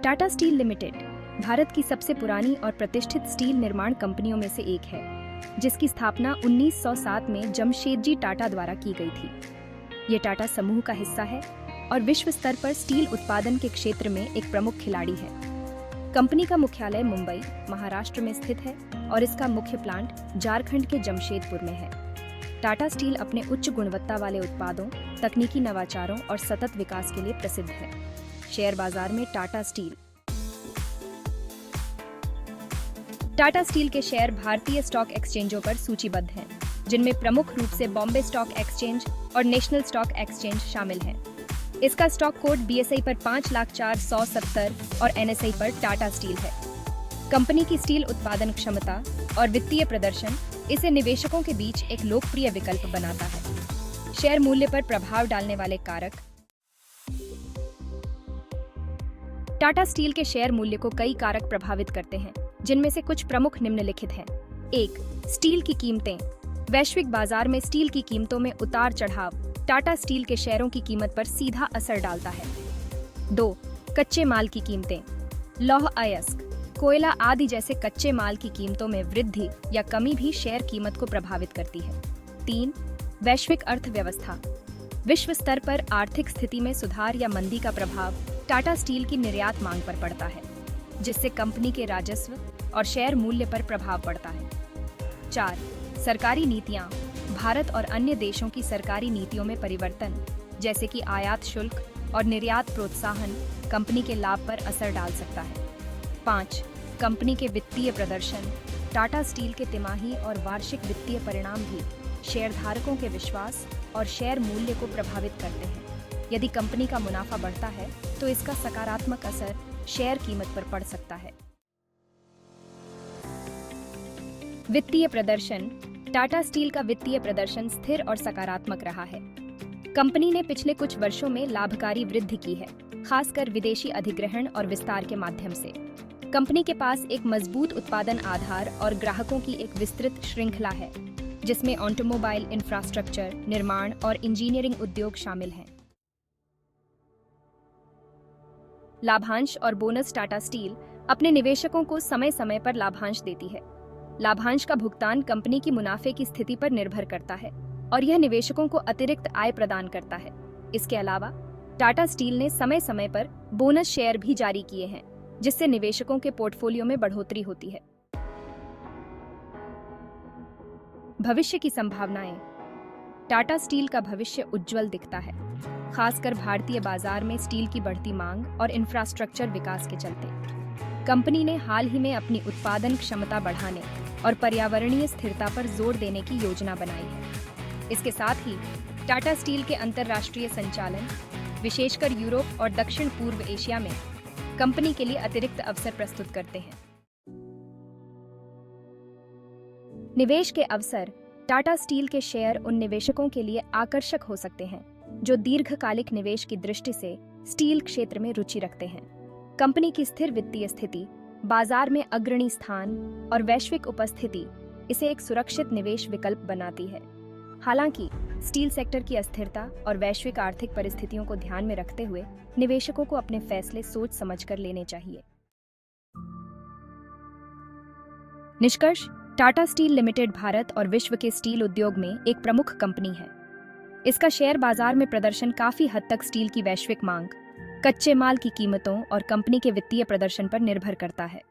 Tata steel limited Bharat की सबसे पुरानी और प्रतिष्ठित स्टील निर्माण कंपनियों में से एक है, जिसकी स्थापना 1907 में जमशेदजी टाटा द्वारा की गई थी। ये टाटा समूह का हिस्सा है और विश्व स्तर पर स्टील उत्पादन के क्षेत्र में एक प्रमुख खिलाड़ी है। कंपनी का मुख्यालय मुंबई, महाराष्ट्र में स्थित है और इसका मुख्य प्लांट झारखंड के जमशेदपुर में है। टाटा स्टील अपने उच्च गुणवत्ता वाले उत्पादों, तकनीकी नवाचारों और सतत विकास के लिए प्रसिद्ध है। शेयर बाजार में टाटा स्टील के शेयर भारतीय स्टॉक एक्सचेंजों पर सूचीबद्ध हैं, जिनमें प्रमुख रूप से बॉम्बे स्टॉक एक्सचेंज और नेशनल स्टॉक एक्सचेंज शामिल हैं। इसका स्टॉक कोड BSI पर 5,04,170 और NSI पर टाटा स्टील है। कंपनी की स्टील उत्पादन क्षमता और वित्तीय प्रदर्शन इसे निवेशकों के बीच एक लोकप्रिय विकल्प बनाता है। शेयर मूल्य पर प्रभाव डालने वाले कारक। टाटा स्टील के शेयर मूल्य को कई कारक प्रभावित करते हैं, जिनमें से कुछ प्रमुख निम्नलिखित हैं। 1. स्टील की कीमतें। वैश्विक बाजार में स्टील की कीमतों में उतार चढ़ाव टाटा स्टील के शेयरों की कीमत पर सीधा असर डालता है। 2. कच्चे माल की कीमतें। लौह अयस्क, कोयला आदि जैसे कच्चे माल की कीमतों में वृद्धि या कमी भी शेयर कीमत को प्रभावित करती है। 3. वैश्विक अर्थव्यवस्था। विश्व स्तर पर आर्थिक स्थिति में सुधार या मंदी का प्रभाव टाटा स्टील की निर्यात मांग पर पड़ता है, जिससे कंपनी के राजस्व और शेयर मूल्य पर प्रभाव पड़ता है। 4. सरकारी नीतियां। भारत और अन्य देशों की सरकारी नीतियों में परिवर्तन, जैसे कि आयात शुल्क और निर्यात प्रोत्साहन, कंपनी के लाभ पर असर डाल सकता है। 5. कंपनी के वित्तीय प्रदर्शन। टाटा स्टील के तिमाही और वार्षिक वित्तीय परिणाम भी शेयरधारकों के विश्वास और शेयर मूल्य को प्रभावित करते हैं। यदि कंपनी का मुनाफा बढ़ता है, तो इसका सकारात्मक असर शेयर कीमत पर पड़ सकता है। वित्तीय प्रदर्शन। टाटा स्टील का वित्तीय प्रदर्शन स्थिर और सकारात्मक रहा है। कंपनी ने पिछले कुछ वर्षों में लाभकारी वृद्धि की है, खासकर विदेशी अधिग्रहण और विस्तार के माध्यम से। कंपनी के पास एक मजबूत उत्पादन आधार और ग्राहकों की एक विस्तृत श्रृंखला है, जिसमें ऑटोमोबाइल, इंफ्रास्ट्रक्चर, निर्माण और इंजीनियरिंग उद्योग शामिल हैं। लाभांश और बोनस। टाटा स्टील अपने निवेशकों को समय समय पर लाभांश देती है। लाभांश का भुगतान कंपनी की मुनाफे की स्थिति पर निर्भर करता है और यह निवेशकों को अतिरिक्त आय प्रदान करता है। इसके अलावा टाटा स्टील ने समय समय पर बोनस शेयर भी जारी किए हैं, जिससे निवेशकों के पोर्टफोलियो में बढ़ोतरी होती है। भविष्य की संभावनाएं। टाटा स्टील का भविष्य उज्जवल दिखता है, खासकर भारतीय बाजार में स्टील की बढ़ती मांग और इंफ्रास्ट्रक्चर विकास के चलते। कंपनी ने हाल ही में अपनी उत्पादन क्षमता बढ़ाने और पर्यावरणीय स्थिरता पर जोर देने की योजना बनाई है। इसके साथ ही टाटा स्टील के अंतर्राष्ट्रीय संचालन, विशेषकर यूरोप और दक्षिण पूर्व एशिया में, कंपनी के लिए अतिरिक्त अवसर प्रस्तुत करते हैं। निवेश के अवसर। टाटा स्टील के शेयर उन निवेशकों के लिए आकर्षक हो सकते हैं जो दीर्घकालिक निवेश की दृष्टि से स्टील क्षेत्र में रुचि रखते हैं। कंपनी की स्थिर वित्तीय स्थिति, बाजार में अग्रणी स्थान और वैश्विक उपस्थिति इसे एक सुरक्षित निवेश विकल्प बनाती है। हालांकि स्टील सेक्टर की अस्थिरता और वैश्विक आर्थिक परिस्थितियों को ध्यान में रखते हुए निवेशकों को अपने फैसले सोच समझकर लेने चाहिए। निष्कर्ष। टाटा स्टील लिमिटेड भारत और विश्व के स्टील उद्योग में एक प्रमुख कंपनी है। इसका शेयर बाजार में प्रदर्शन काफी हद तक स्टील की वैश्विक मांग, कच्चे माल की कीमतों और कंपनी के वित्तीय प्रदर्शन पर निर्भर करता है।